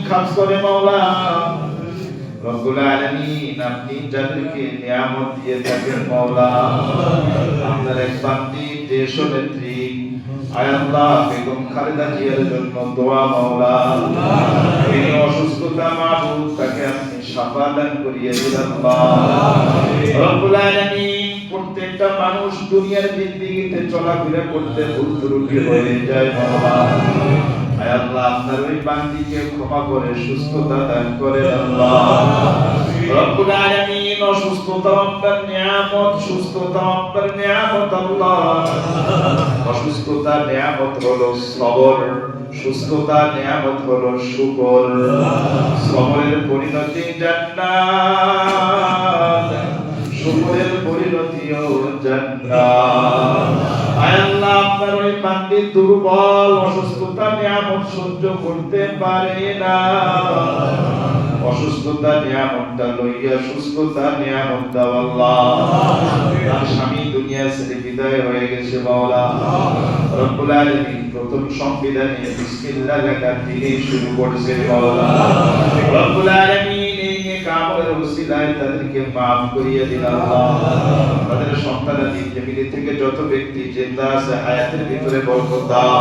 খাস করে মাওলা রব্বুল আলামিন আপনি যাদেরকে নিয়ামত দিয়ে থাকেন মাওলা আপনার এক বান্দি দেশনেত্রী আয় আল্লাহ বেগম খালেদা জিয়ার জন্য দোয়া মাওলা এই অসুস্থতা মাবুদ তাকে আপনি শাফা দান করিয়ে দিন আল্লাহ রব্বুল আলামিন প্রত্যেকটা মানুষ দুনিয়ার জিন্দেগিতে চলাফেরা করতে ভুল ত্রুটি হয়ে যায় মাওলা আয় আল্লাহ আপনার ওই বান্দিকে ক্ষমা করে সুস্থতা দান করেন আল্লাহ রব্বুল আলামিন অসুস্থতা আপনার নিয়ামত সুস্থতা আপনার নিয়ামত আল্লাহ অসুস্থতা নিয়ামত হলো সবর সুস্থতা নিয়ামত হলো শুকর সবরের পরিণতি জান্নাত শুকরের পরিণতিও জান্নাত আয় আল্লাহ আপনার ওই বান্দি দুর্বল অসুস্থতা নিয়ামত সহ্য করতে পারে না অসুস্থতা নিয়ামতটা লইয়া সুস্থতা নিয়ামত দাও আল্লাহ আর স্বামী দুনিয়া ছেড়ে বিদায় হয়ে গেছে মাওলা রব্বুল আলামিন প্রথম সংবিধানে বিসমিল্লাহ লেখা দিয়ে শুরু করেছে মাওলা রব্বুল আলামিন এই কামের ওসিলায় তাদেরকে maaf করিয়ে দিন আল্লাহ তাদের সন্তানাদি ফ্যামিলি থেকে যত ব্যক্তি জিন্দা আছে হায়াতের ভিতরে বরকত দাও